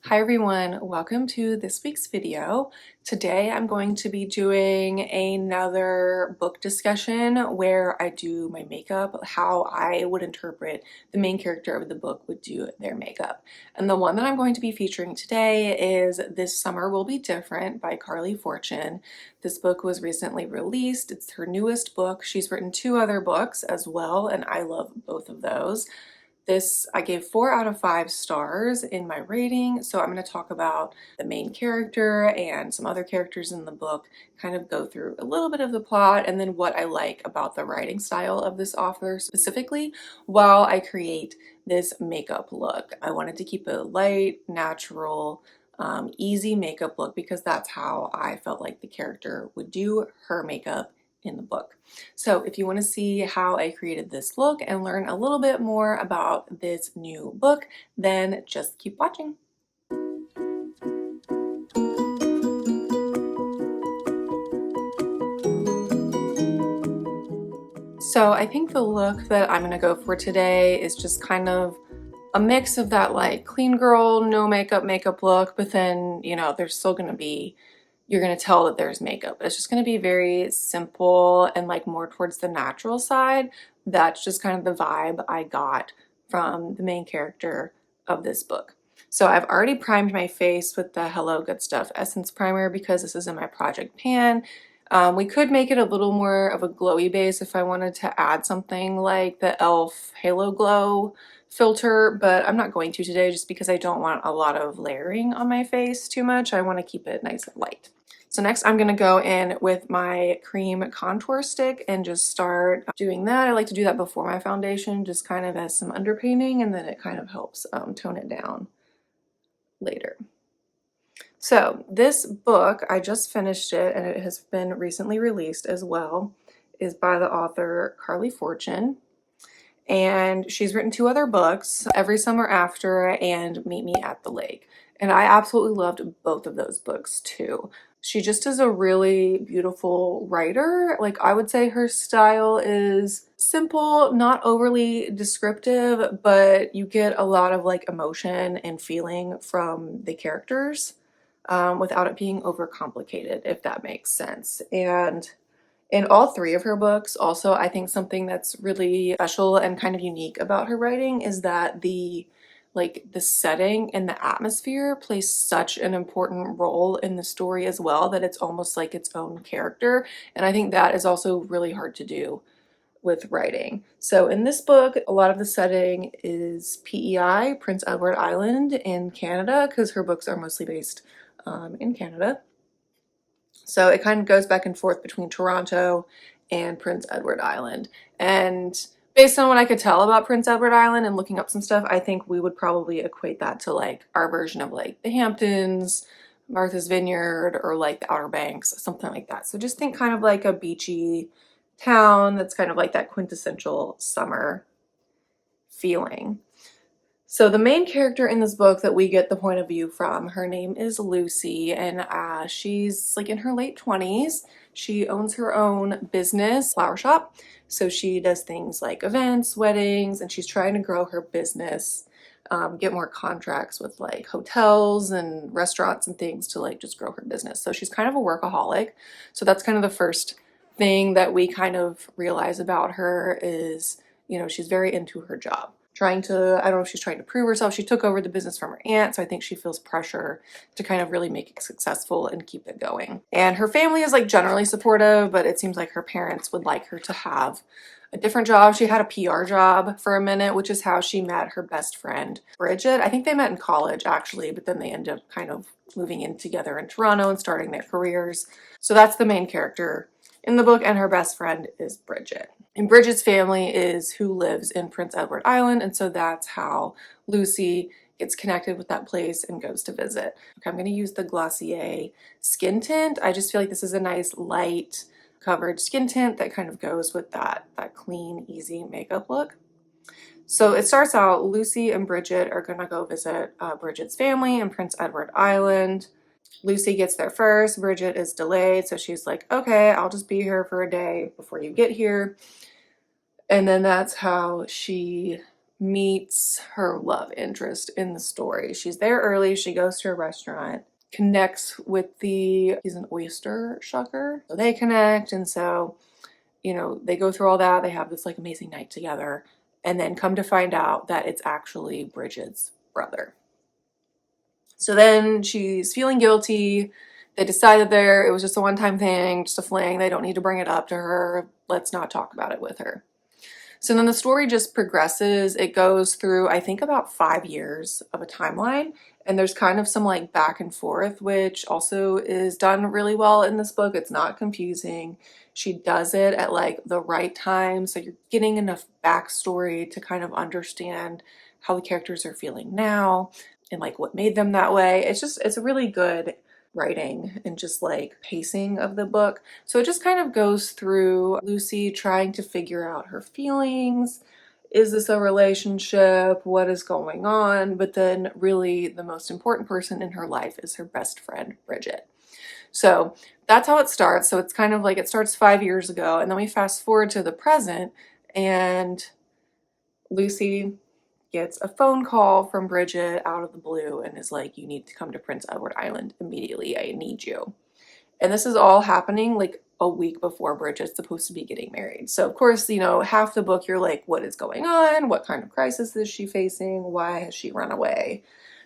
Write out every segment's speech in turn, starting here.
Hi everyone, welcome to this week's video. Today I'm going to be doing another book discussion where I do my makeup, how I would interpret the main character of the book would do their makeup. And the one that I'm going to be featuring today is This Summer Will Be Different by Carly Fortune. This book was recently released. It's her newest book. She's written two other books as well, and I love both of those. This I gave 4 out of 5 stars in my rating, so I'm going to talk about the main character and some other characters in the book, kind of go through a little bit of the plot and then what I like about the writing style of this author specifically while I create this makeup look. I wanted to keep it light, natural, easy makeup look because that's how I felt like the character would do her makeup in the book. So if you want to see how I created this look and learn a little bit more about this new book, then just keep watching. So I think the look that I'm going to go for today is just kind of a mix of that like clean girl, no makeup look, but then, you know, there's still going to be, you're going to tell that there's makeup. It's just going to be very simple and like more towards the natural side. That's just kind of the vibe I got from the main character of this book. So I've already primed my face with the Hello Good Stuff Essence Primer because this is in my project pan. We could make it a little more of a glowy base if I wanted to add something like the e.l.f. Halo Glow filter, but I'm not going to today just because I don't want a lot of layering on my face too much. I want to keep it nice and light. So next I'm going to go in with my cream contour stick and just start doing that. I like to do that before my foundation, just kind of as some underpainting, and then it kind of helps tone it down later. So this book, I just finished it and it has been recently released as well, is by the author Carly Fortune. And she's written 2 other books, Every Summer After and Meet Me at the Lake. And I absolutely loved both of those books too. She just is a really beautiful writer. Like, I would say her style is simple, not overly descriptive, but you get a lot of like emotion and feeling from the characters without it being overcomplicated, if that makes sense. And in all 3 of her books, also, I think something that's really special and kind of unique about her writing is that the setting and the atmosphere plays such an important role in the story as well that it's almost like its own character. And I think that is also really hard to do with writing. So in this book, a lot of the setting is PEI, Prince Edward Island in Canada, because her books are mostly based in Canada. So it kind of goes back and forth between Toronto and Prince Edward Island. And based on what I could tell about Prince Edward Island and looking up some stuff, I think we would probably equate that to like our version of like the Hamptons, Martha's Vineyard, or like the Outer Banks, something like that. So just think kind of like a beachy town that's kind of like that quintessential summer feeling. So the main character in this book that we get the point of view from, her name is Lucy, and she's like in her late 20s. She owns her own business, flower shop. So she does things like events, weddings, and she's trying to grow her business, get more contracts with like hotels and restaurants and things to like just grow her business. So she's kind of a workaholic. So that's kind of the first thing that we kind of realize about her is, you know, she's very into her job. I don't know if she's trying to prove herself. She took over the business from her aunt, so I think she feels pressure to kind of really make it successful and keep it going. And her family is like generally supportive, but it seems like her parents would like her to have a different job. She had a PR job for a minute, which is how she met her best friend, Bridget. I think they met in college actually, but then they ended up kind of moving in together in Toronto and starting their careers. So that's the main character in the book, and her best friend is Bridget. And Bridget's family is who lives in Prince Edward Island, and so that's how Lucy gets connected with that place and goes to visit. Okay, I'm going to use the Glossier skin tint. I just feel like this is a nice light covered skin tint that kind of goes with that clean, easy makeup look. So it starts out, Lucy and Bridget are going to go visit Bridget's family in Prince Edward Island. Lucy gets there first. Bridget is delayed, so she's like, okay, I'll just be here for a day before you get here. And then that's how she meets her love interest in the story. She's there early, she goes to a restaurant, connects with he's an oyster shucker. So they connect, and so, you know, they go through all that, they have this like amazing night together, and then come to find out that it's actually Bridget's brother. So then she's feeling guilty. They decided it was just a one-time thing, just a fling. They don't need to bring it up to her. Let's not talk about it with her. So then the story just progresses. It goes through, I think, about 5 years of a timeline. And there's kind of some like back and forth, which also is done really well in this book. It's not confusing. She does it at like the right time. So you're getting enough backstory to kind of understand how the characters are feeling now and like what made them that way. It's a really good writing and just like pacing of the book. So it just kind of goes through Lucy trying to figure out her feelings. Is this a relationship? What is going on? But then really the most important person in her life is her best friend, Bridget. So that's how it starts. So it's kind of like it starts 5 years ago, and then we fast forward to the present, and Lucy gets a phone call from Bridget out of the blue and is like, you need to come to Prince Edward Island immediately. I need you. And this is all happening like a week before Bridget's supposed to be getting married. So of course, you know, half the book you're like, what is going on? What kind of crisis is she facing? Why has she run away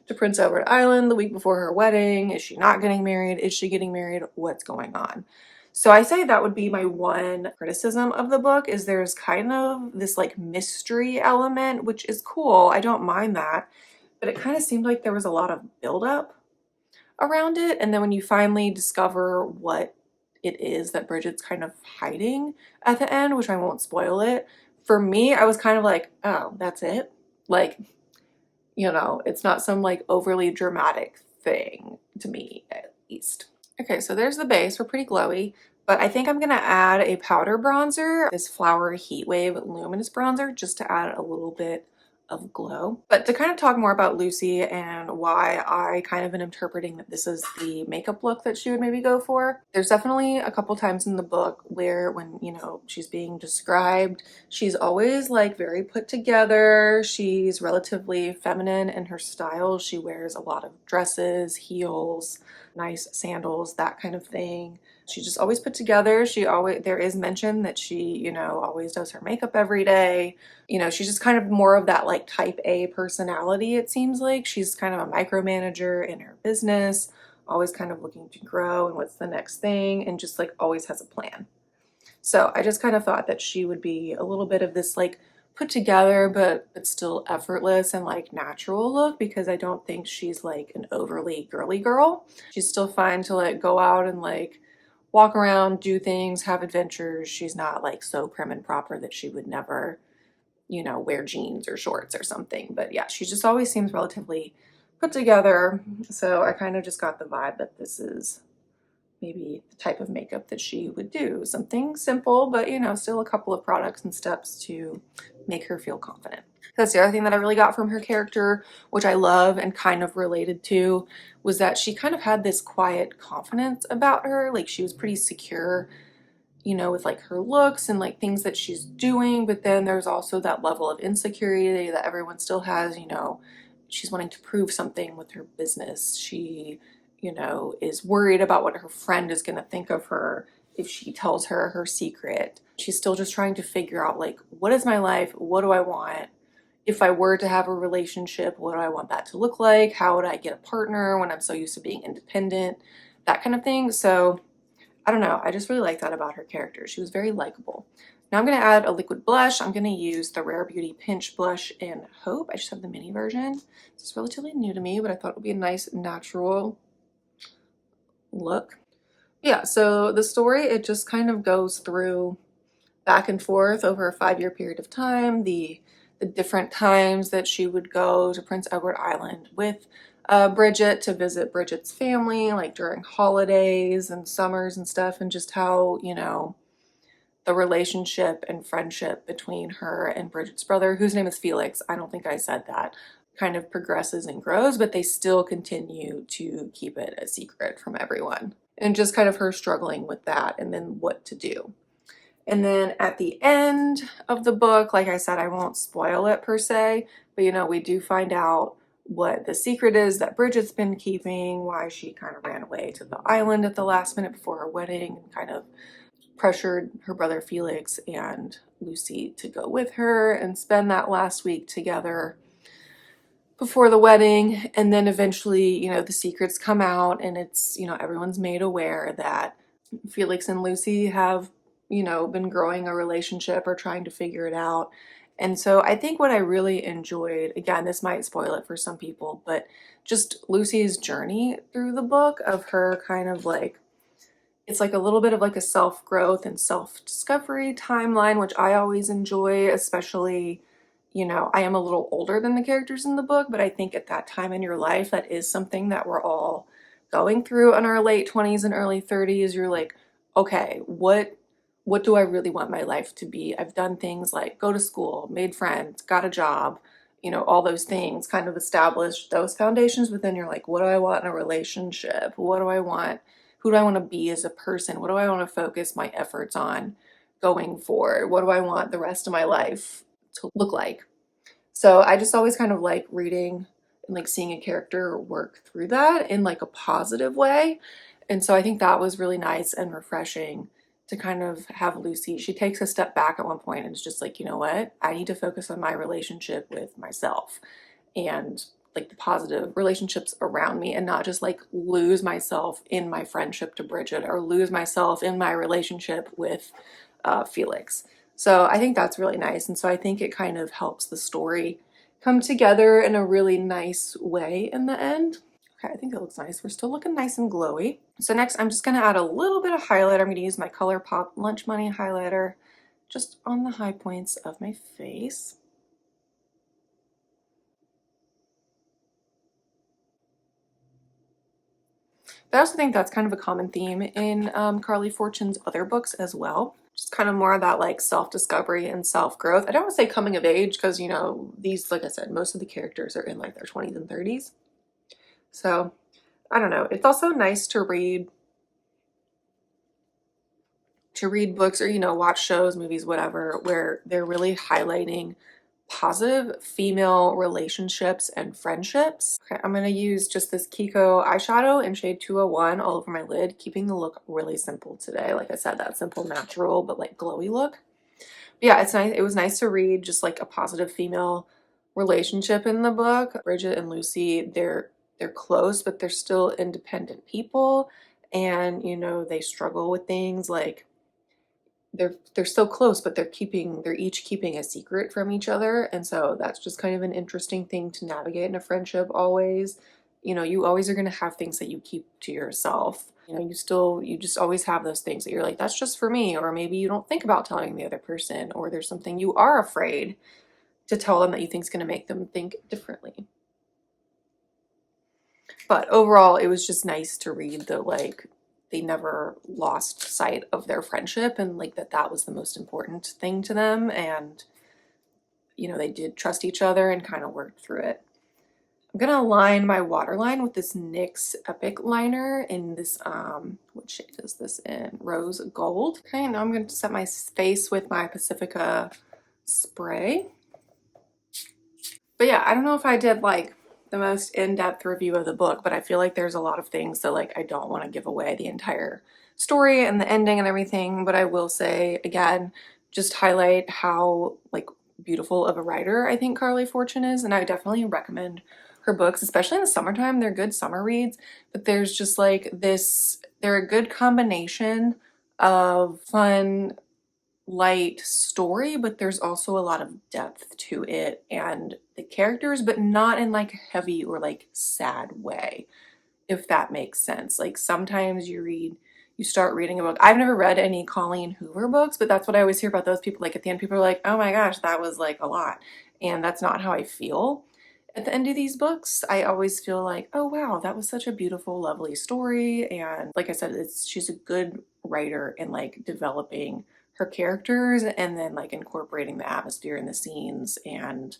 to Prince Edward Island the week before her wedding? Is she not getting married? Is she getting married? What's going on? So I say that would be my one criticism of the book, is there's kind of this like mystery element, which is cool. I don't mind that, but it kind of seemed like there was a lot of buildup around it. And then when you finally discover what it is that Bridget's kind of hiding at the end, which I won't spoil it, for me, I was kind of like, oh, that's it? Like, you know, it's not some like overly dramatic thing to me, at least. Okay, so there's the base. We're pretty glowy, but I think I'm gonna add a powder bronzer, this Flower Heat Wave Luminous Bronzer, just to add a little bit of glow. But to kind of talk more about Lucy and why I kind of am interpreting that this is the makeup look that she would maybe go for, there's definitely a couple times in the book where when, you know, she's being described, she's always like very put together. She's relatively feminine in her style. She wears a lot of dresses, heels, nice sandals, that kind of thing. She's just always put together. There is mention that she, you know, always does her makeup every day. You know, she's just kind of more of that like type A personality, it seems like. She's kind of a micromanager in her business, always kind of looking to grow and what's the next thing, and just like always has a plan. So I just kind of thought that she would be a little bit of this like put together but still effortless and like natural look, because I don't think she's like an overly girly girl. She's still fine to like go out and like walk around, do things, have adventures. She's not like so prim and proper that she would never, you know, wear jeans or shorts or something. But yeah, she just always seems relatively put together. So I kind of just got the vibe that this is maybe the type of makeup that she would do. Something simple, but, you know, still a couple of products and steps to make her feel confident. That's the other thing that I really got from her character, which I love and kind of related to, was that she kind of had this quiet confidence about her. Like she was pretty secure, you know, with like her looks and like things that she's doing. But then there's also that level of insecurity that everyone still has, you know, she's wanting to prove something with her business. She, you know, is worried about what her friend is going to think of her if she tells her her secret. She's still just trying to figure out like, what is my life? What do I want? If I were to have a relationship, what do I want that to look like? How would I get a partner when I'm so used to being independent? That kind of thing. So I don't know. I just really like that about her character. She was very likable. Now I'm going to add a liquid blush. I'm going to use the Rare Beauty Pinch Blush in Hope. I just have the mini version. It's relatively new to me, but I thought it would be a nice natural look. Yeah, so the story, it just kind of goes through back and forth over a 5-year period of time, the different times that she would go to Prince Edward Island with Bridget to visit Bridget's family, like during holidays and summers and stuff, and just how, you know, the relationship and friendship between her and Bridget's brother, whose name is Felix, I don't think I said that, kind of progresses and grows, but they still continue to keep it a secret from everyone. And just kind of her struggling with that and then what to do. And then at the end of the book, like I said, I won't spoil it per se, but you know, we do find out what the secret is that Bridget's been keeping, why she kind of ran away to the island at the last minute before her wedding and kind of pressured her brother Felix and Lucy to go with her and spend that last week together before the wedding. And then eventually, you know, the secrets come out and it's, you know, everyone's made aware that Felix and Lucy have, you know, been growing a relationship or trying to figure it out. And so I think what I really enjoyed, again, this might spoil it for some people, but just Lucy's journey through the book of her kind of like, it's like a little bit of like a self-growth and self-discovery timeline, which I always enjoy, especially, you know, I am a little older than the characters in the book, but I think at that time in your life, that is something that we're all going through in our late 20s and early 30s. You're like, okay, what do I really want my life to be? I've done things like go to school, made friends, got a job, you know, all those things, kind of established those foundations, but then you're like, what do I want in a relationship? What do I want? Who do I want to be as a person? What do I want to focus my efforts on going forward? What do I want the rest of my life to look like? So I just always kind of like reading and like seeing a character work through that in like a positive way. And so I think that was really nice and refreshing to kind of have Lucy. She takes a step back at one point and is just like, you know what? I need to focus on my relationship with myself and like the positive relationships around me and not just like lose myself in my friendship to Bridget or lose myself in my relationship with Felix. So I think that's really nice. And so I think it kind of helps the story come together in a really nice way in the end. Okay, I think it looks nice. We're still looking nice and glowy. So next I'm just gonna add a little bit of highlighter. I'm gonna use my ColourPop Lunch Money highlighter just on the high points of my face. But I also think that's kind of a common theme in Carly Fortune's other books as well. Just kind of more of that like self-discovery and self-growth. I don't want to say coming of age because, you know, these, like I said, most of the characters are in like their 20s and 30s. So I don't know. It's also nice to read books or, you know, watch shows, movies, whatever, where they're really highlighting positive female relationships and friendships. Okay, I'm gonna use just this Kiko eyeshadow in shade 201 all over my lid, keeping the look really simple today. Like I said, that simple, natural, but like glowy look. But yeah, it's nice. It was nice to read just like a positive female relationship in the book. Bridget and Lucy, they're close, but they're still independent people. And, you know, they struggle with things like they're so close, but they're each keeping a secret from each other. And so that's just kind of an interesting thing to navigate in a friendship always. You know, you always are going to have things that you keep to yourself. You know, you just always have those things that you're like, that's just for me. Or maybe you don't think about telling the other person, or there's something you are afraid to tell them that you think is going to make them think differently. But overall, it was just nice to read the like, they never lost sight of their friendship and like that was the most important thing to them. And, you know, they did trust each other and kind of worked through it. I'm gonna line my waterline with this NYX Epic liner in this, what shade is this in? Rose Gold. Okay, now I'm gonna set my face with my Pacifica spray. But yeah, I don't know if I did like the most in-depth review of the book, but I feel like there's a lot of things that like I don't want to give away the entire story and the ending and everything, but I will say again, just highlight how like beautiful of a writer I think Carly Fortune is, and I definitely recommend her books, especially in the summertime. They're good summer reads, but there's just like this, they're a good combination of fun, light story, but there's also a lot of depth to it and the characters, but not in like a heavy or like sad way, if that makes sense. Like sometimes you start reading a book. I've never read any Colleen Hoover books, but that's what I always hear about those people. Like at the end, people are like, oh my gosh, that was like a lot. And that's not how I feel at the end of these books. I always feel like, oh wow, that was such a beautiful, lovely story. And like I said, she's a good writer in like developing her characters and then like incorporating the atmosphere and the scenes and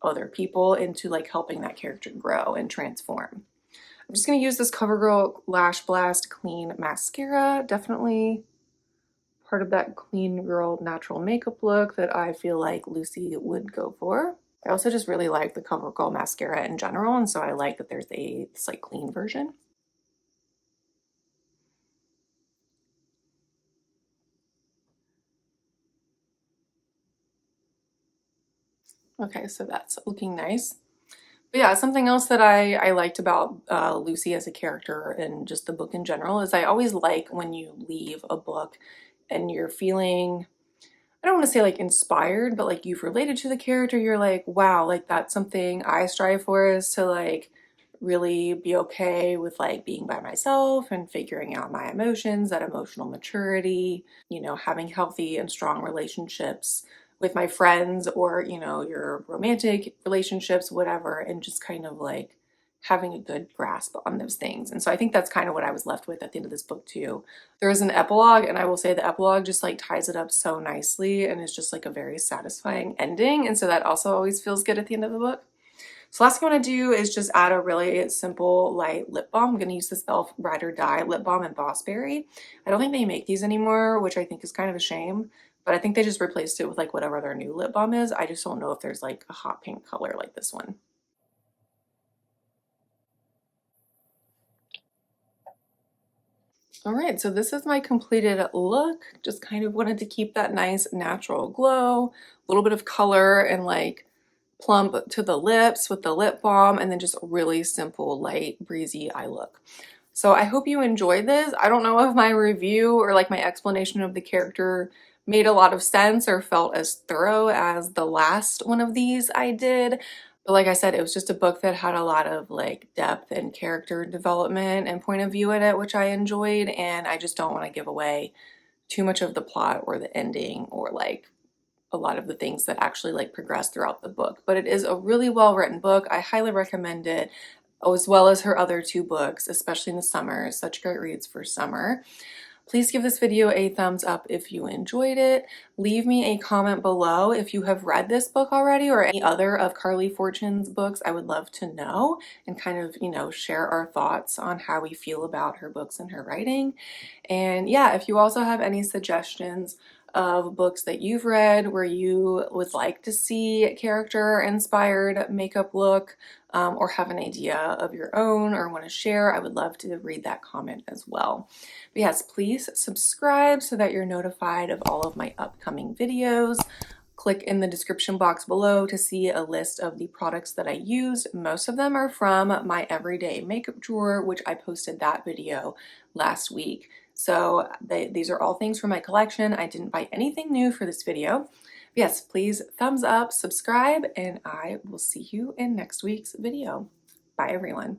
other people into like helping that character grow and transform. I'm just going to use this CoverGirl Lash Blast Clean Mascara. Definitely part of that clean girl natural makeup look that I feel like Lucy would go for. I also just really like the CoverGirl mascara in general, and so I like that there's this like clean version. Okay, so that's looking nice. But yeah, something else that I liked about Lucy as a character and just the book in general is I always like when you leave a book and you're feeling, I don't want to say like inspired, but like you've related to the character. You're like, wow, like that's something I strive for, is to like really be okay with like being by myself and figuring out my emotions, that emotional maturity, having healthy and strong relationships with my friends, or, your romantic relationships, whatever, and just kind of like having a good grasp on those things. And so I think that's kind of what I was left with at the end of this book too. There is an epilogue, and I will say the epilogue just like ties it up so nicely and is just like a very satisfying ending. And so that also always feels good at the end of the book. So last thing I want to do is just add a really simple light lip balm. I'm going to use this e.l.f. Ride or Die lip balm in Boss Berry. I don't think they make these anymore, which I think is kind of a shame, but I think they just replaced it with like whatever their new lip balm is. I just don't know if there's like a hot pink color like this one. All right, so this is my completed look. Just kind of wanted to keep that nice natural glow, a little bit of color and like plump to the lips with the lip balm, and then just a really simple, light, breezy eye look. So I hope you enjoyed this. I don't know if my review or like my explanation of the character made a lot of sense or felt as thorough as the last one of these I did. But like I said, it was just a book that had a lot of like depth and character development and point of view in it, which I enjoyed. And I just don't want to give away too much of the plot or the ending or like a lot of the things that actually like progress throughout the book. But it is a really well written book. I highly recommend it, as well as her other two books, especially in the summer. Such great reads for summer. Please give this video a thumbs up if you enjoyed it. Leave me a comment below if you have read this book already or any other of Carly Fortune's books. I would love to know and kind of, share our thoughts on how we feel about her books and her writing. And yeah, if you also have any suggestions of books that you've read where you would like to see character inspired makeup look, or have an idea of your own or want to share, I would love to read that comment as well. But yes, please subscribe so that you're notified of all of my upcoming videos. Click in the description box below to see a list of the products that I use. Most of them are from my everyday makeup drawer, which I posted that video last week. So these are all things from my collection. I didn't buy anything new for this video. Yes, please thumbs up, subscribe, and I will see you in next week's video. Bye, everyone.